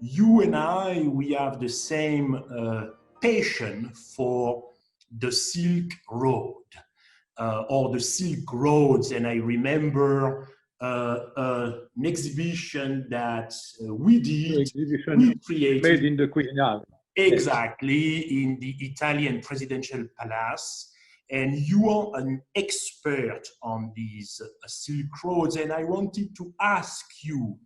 you and I, we have the same passion for the Silk Road or the Silk Roads. And I remember an exhibition that we did, we created. Made in the Quirinal. Exactly, yes. In the Italian Presidential Palace. And you are an expert on these Silk Roads. And I wanted to ask you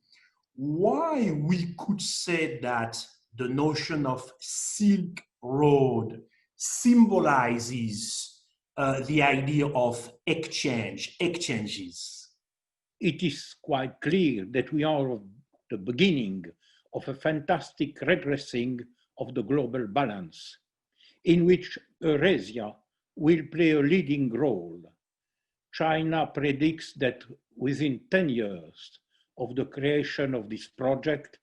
why we could say that the notion of Silk Road symbolizes the idea of exchanges. It is quite clear that we are at the beginning of a fantastic regressing of the global balance, in which Eurasia will play a leading role. China predicts that within 10 years of the creation of this project,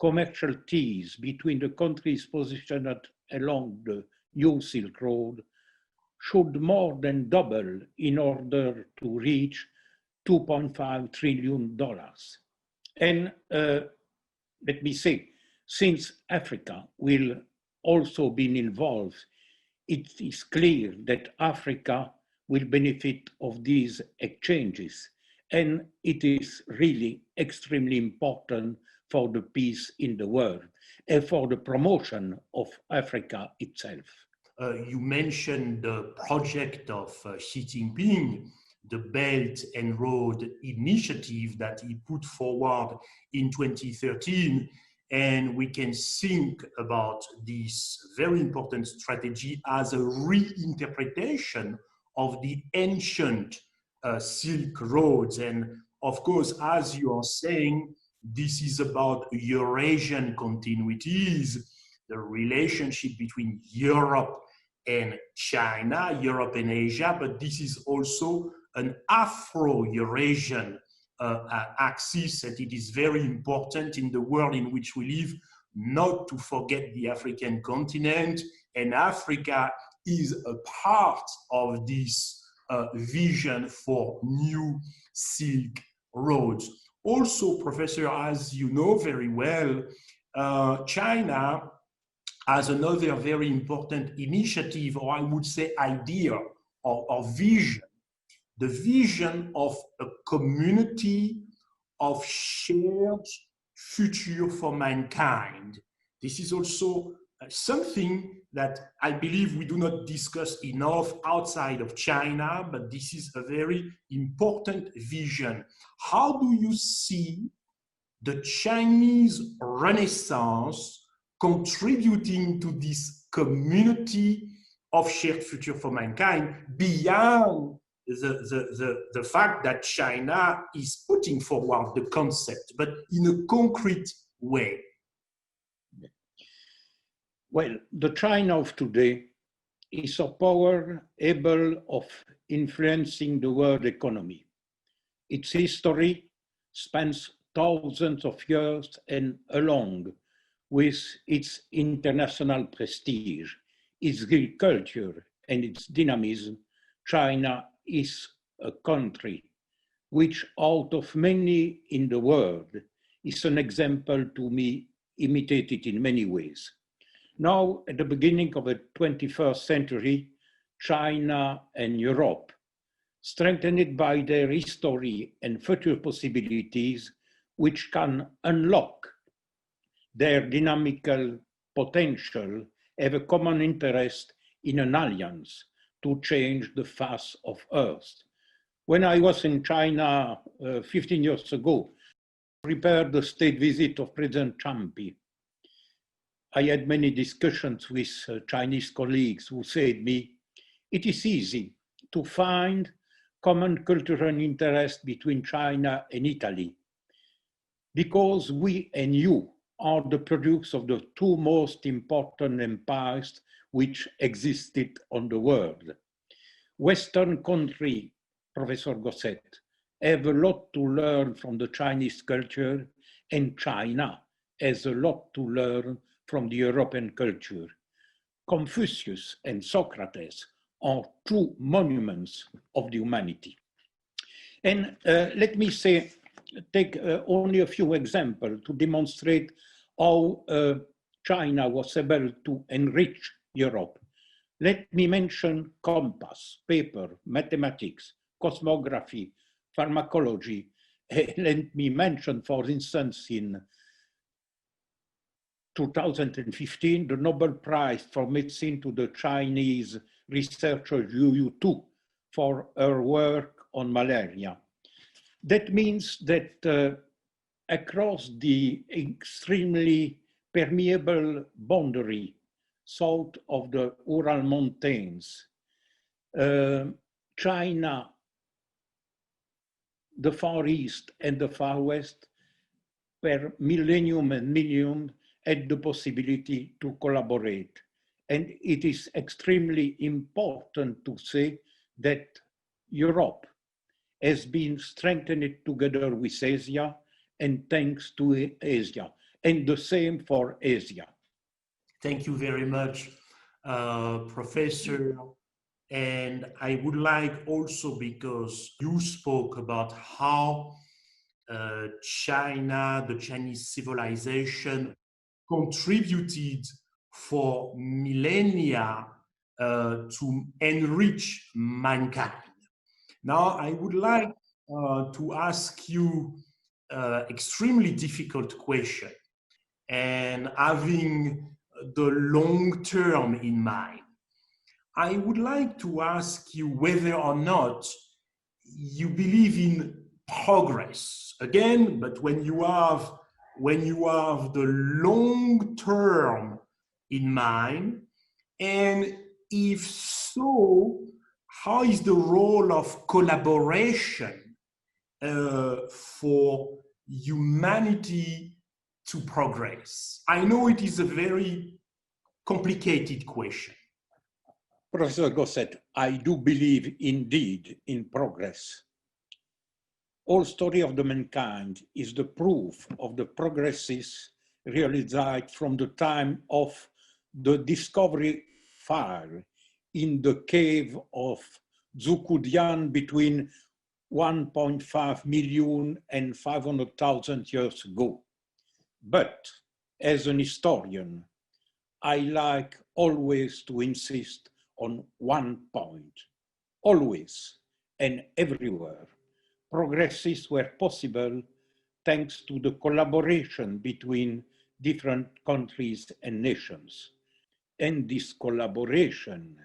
commercial ties between the countries positioned along the New Silk Road should more than double in order to reach $2.5 trillion. And let me say, since Africa will also be involved, it is clear that Africa will benefit of these exchanges. And it is really extremely important for the peace in the world and for the promotion of Africa itself. You mentioned the project of Xi Jinping, the Belt and Road Initiative that he put forward in 2013. And we can think about this very important strategy as a reinterpretation of the ancient Silk Roads. And of course, as you are saying, this is about Eurasian continuities, the relationship between Europe and China, Europe and Asia, but this is also an Afro-Eurasian axis, and it is very important in the world in which we live not to forget the African continent, and Africa is a part of this vision for new Silk Roads. Also, Professor, as you know very well, China has another very important initiative, or I would say idea or vision, the vision of a community of shared future for mankind. This is also something that I believe we do not discuss enough outside of China, but this is a very important vision. How do you see the Chinese Renaissance contributing to this community of shared future for mankind beyond the fact that China is putting forward the concept, but in a concrete way? Well, the China of today is a power able of influencing the world economy. Its history spans thousands of years, and along with its international prestige, its agriculture and its dynamism, China is a country which, out of many in the world, is an example to be imitated in many ways. Now, at the beginning of the 21st century, China and Europe, strengthened by their history and future possibilities, which can unlock their dynamical potential, have a common interest in an alliance to change the face of Earth. When I was in China 15 years ago, I prepared the state visit of President Champi. I had many discussions with Chinese colleagues who said me, it is easy to find common cultural interest between China and Italy, because we and you are the products of the two most important empires which existed on the world. Western countries, Professor Gosset, have a lot to learn from the Chinese culture, and China has a lot to learn from the European culture. Confucius and Socrates are two monuments of the humanity. And let me say, take only a few examples to demonstrate how China was able to enrich Europe. Let me mention compass, paper, mathematics, cosmography, pharmacology. Let me mention, for instance, in 2015, the Nobel Prize for Medicine to the Chinese researcher Yu Tu for her work on malaria. That means that across the extremely permeable boundary south of the Ural Mountains, China, the Far East and the Far West, per millennium and millennium, had the possibility to collaborate. And it is extremely important to say that Europe has been strengthened together with Asia and thanks to Asia, and the same for Asia. Thank you very much, Professor. And I would like also, because you spoke about how China, the Chinese civilization, contributed for millennia to enrich mankind. Now, I would like to ask you an extremely difficult question, and having the long term in mind. I would like to ask you whether or not you believe in progress. Again, but when you have the long term in mind, and if so, how is the role of collaboration for humanity to progress? I know it is a very complicated question. Professor Gosset, I do believe indeed in progress. All story of the mankind is the proof of the progresses realized from the time of the discovery fire in the cave of Zukudian between 1.5 million and 500,000 years ago. But as an historian, I like always to insist on one point. Always and everywhere, progresses were possible thanks to the collaboration between different countries and nations. And this collaboration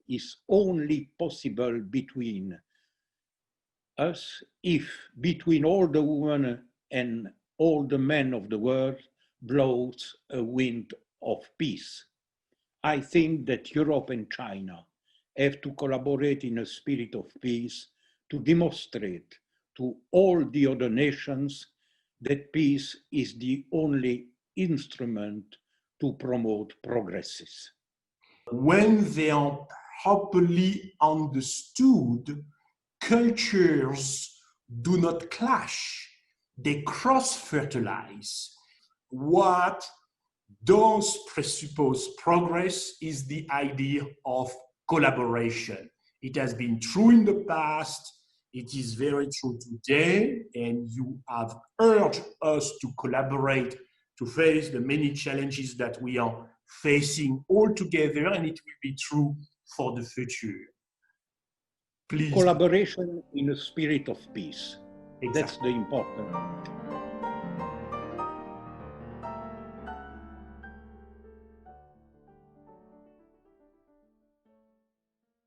is only possible between us if between all the women and all the men of the world blows a wind of peace. I think that Europe and China have to collaborate in a spirit of peace to demonstrate to all the other nations that peace is the only instrument to promote progresses. When they are properly understood, cultures do not clash, they cross-fertilize. What does presuppose progress is the idea of collaboration. It has been true in the past, it is very true today, and you have urged us to collaborate to face the many challenges that we are facing all together, and it will be true for the future. Please. Collaboration in a spirit of peace. Exactly. That's the important.